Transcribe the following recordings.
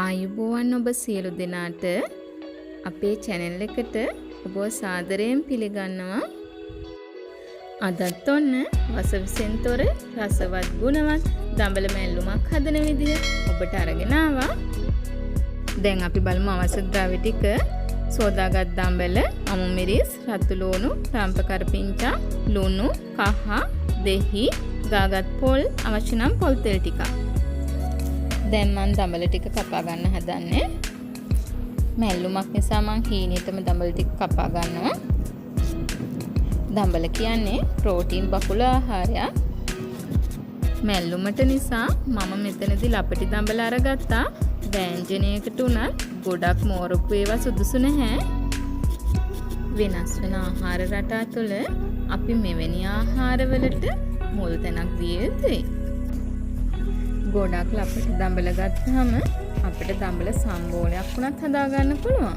ආයුබෝවන් ඔබ සියලු දෙනාට අපේ channel එකට ඔබව සාදරයෙන් පිළිගන්නවා. අදත් ඔන්න වසවිසෙන් තොර රසවත් ගුණවත් දඹල මැල්ලුමක් හදන විදිය ඔබට අරගෙන ආවා. දැන් අපි බලමු අවශ්‍ය ද්‍රව්‍ය ටික. සෝදාගත් දඹල, අමු මිරිස්, රතු ලුණු, රම්ප කරපිංචා, ලුණු, කහ, දෙහි, ගාගත් පොල්, අවශ්‍ය නම් පොල් තෙල් ටිකක්. දැන් මම දඹල ටික කපා ගන්න හදන්නේ. මැල්ලුමක් නිසා මම හීනෙටම දඹල ටික කපා ගන්නවා. දඹල කියන්නේ ප්‍රෝටීන් බහුල ආහාරයක්. මැල්ලුමට නිසා මම මෙතනදී ලපටි දඹල අරගත්තා. ව්‍යංජනයකට උනත් ගොඩක් මෝරපු ඒවා සුදුසු නැහැ. වෙනස් වෙන ආහාර රටා තුළ අපි මෙවැනි ආහාරවලට මුල් තැනක් දිය යුතුයි. ගොඩක් ලපටි දඹල ගත්තාම අපිට දඹල සම්බෝලයක් වුණත් හදා ගන්න පුළුවන්.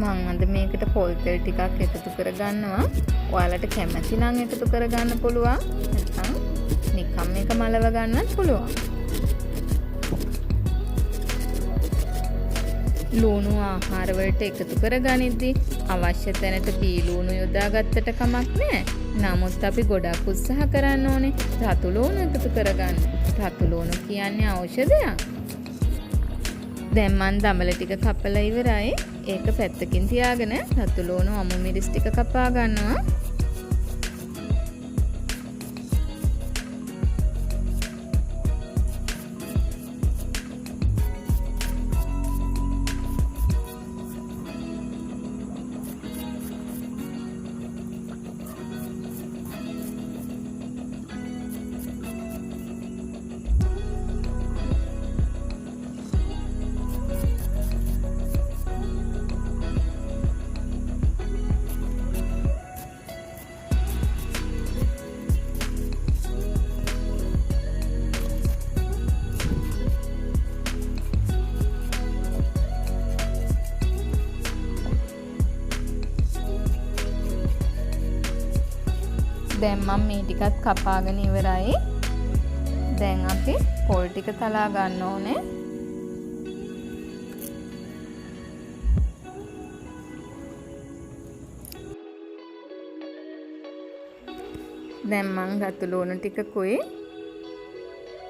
මම අද මේකට පොල් තෙල් ටිකක් එකතු කර ගන්නවා. ඔයාලට කැමති නම් එකතු කර ගන්න පුළුවන්. නැත්නම් නිකම් මේක මලව ගන්නත් පුළුවන්. ලුණු ආහාර වලට එකතු කර ගනිද්දී අවශ්‍ය තැනට පීලුණු යොදා ගත්තට කමක් නැහැ. නමුත් අපි ගොඩක් උත්සාහ කරන්න ඕනේ රතු ලුණු එකතු කරගන්න. රතු ලුණු කියන්නේ ඖෂධයක්. දැන් මම දඹල ටික කපලා ඉවරයි. ඒක පැත්තකින් තියාගෙන රතු ලුණු අමු මිරිස් ටික කපා ගන්නවා. දැන් මම මේ ටිකත් කපාගෙන ඉවරයි. දැන් අපි පොල් ටික තලා ගන්න ඕනේ. දැන් මම රතු ලුණු ටිකකුයි,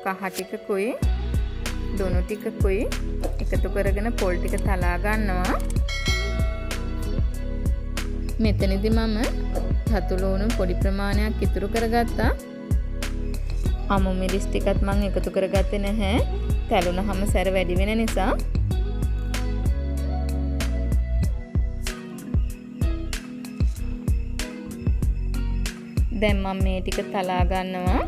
කහ ටිකකුයි, ලුණු ටිකකුයි එකතු කරගෙන පොල් ටික තලා ගන්නවා. මෙතනදී මම රතු ලුණු පොඩි ප්‍රමාණයක් ඉතුරු කරගත්තා. අමු මිරිස් ටිකත් මම එකතු කරගත්තේ නැහැ. තැළුනහම සැර වැඩි වෙන නිසා. දැන් මම මේ ටික තලා ගන්නවා.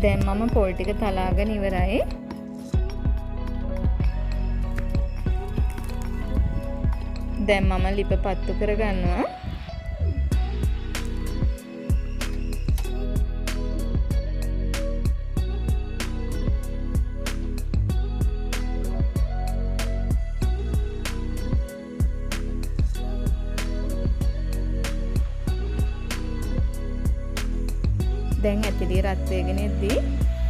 දැන් මම පොල් ටික තලාගෙන ඉවරයි. දැන් මම ලිප පත්තු කරගන්නවා. දැන් ඇතිලි රත් වෙගෙන ඉද්දී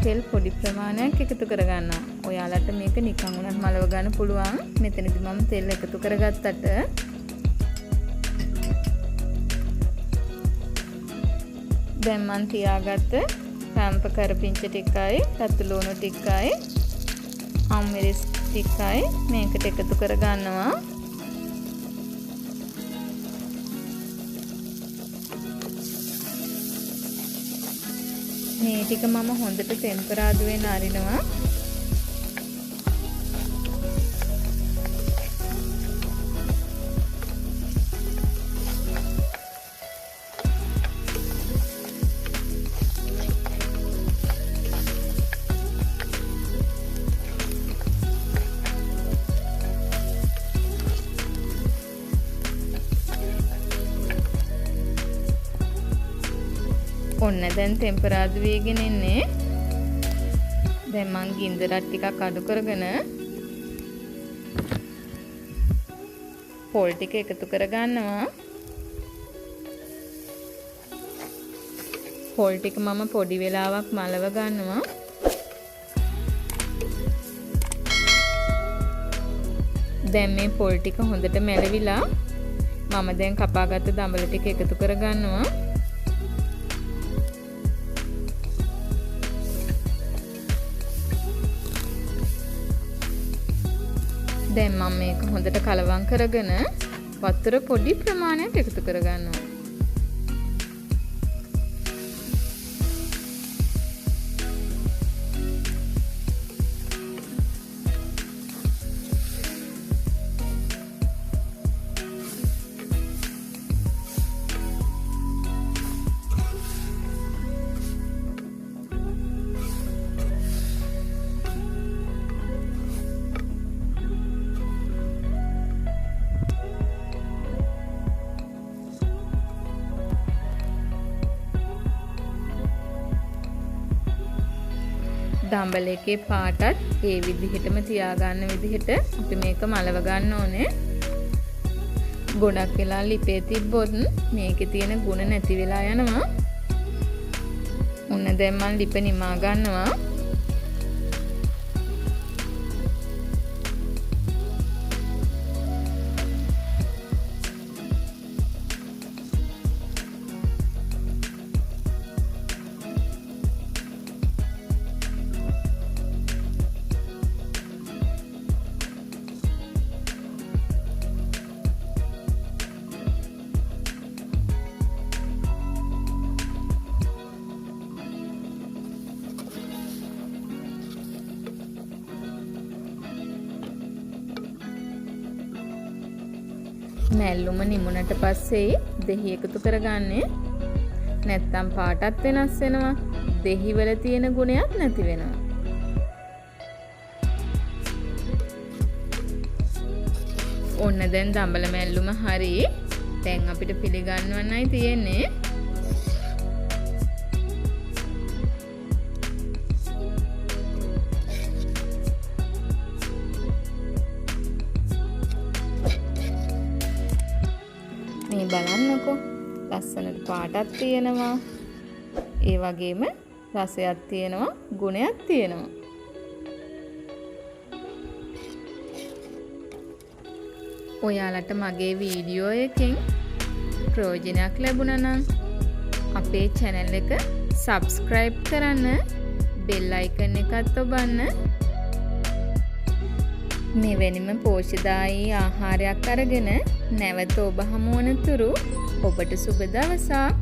තෙල් පොඩි ප්‍රමාණයක් එකතු කරගන්නවා. ඔයාලට මේක නිකන් උනත් මලව ගන්න පුළුවන්. මෙතනදී මම තෙල් එකතු කරගත්තට දැන් මම තියාගත්ත රම්ප කරපිංච ටිකයි, රතු ලුණු ටිකයි, අමු මිරිස් ටිකයි මේකට එකතු කරගන්නවා. මේ ටික මම හොඳට ටෙම්පරාදු වෙන අරිනවා. ඔන්න දැන් ටෙම්පරාදු වේගෙන ඉන්නේ. දැන් මං ගින්දරත් ටිකක් අඩු කරගෙන පොල් ටික එකතු කරගන්නවා. පොල් ටික මම පොඩි වෙලාවක් මලව ගන්නවා. දැන් මේ පොල් ටික හොඳට මැලවිලා මම දැන් කපාගත්ත දඹල ටික එකතු කරගන්නවා. දැන් මම මේක හොඳට කලවම් කරගෙන වතුර පොඩි ප්‍රමාණයක් එකතු කරගන්නවා. දම්බල එකේ පාටත් ඒ විදිහටම තියාගන්න විදිහට අපි මේක මලව ගන්න ඕනේ. ගොඩක් වෙලා ලිපේ තිබ්බොත් මේකේ තියෙන ගුණ නැති වෙලා යනවා. ඔන්න දැන් මම ලිප නිමා ගන්නවා. මැල්ලුම නිමුණට පස්සේ දෙහි එකතු කරගන්නේ. නැත්තම් පාටත් වෙනස් වෙනවා. දෙහි වල තියෙන ගුණයක් නැති වෙනවා. ඔන්න දැන් දඹල මැල්ලුම හරි. දැන් අපිට පිළිගන්නවන්නයි තියෙන්නේ. මේ බලන්නකෝ ලස්සනට පාටක් තියෙනවා. ඒ වගේම රසයක් තියෙනවා, ගුණයක් තියෙනවා. ඔයාලට මගේ වීඩියෝ එකෙන් ප්‍රයෝජනයක් ලැබුණා නම් අපේ channel එක subscribe කරන්න, bell icon එකත් ඔබන්න. මෙවැනිම පෝෂ්‍යදායී ආහාරයක් අරගෙන නැවත ඔබ හමු වන තුරු ඔබට සුබ දවසක්.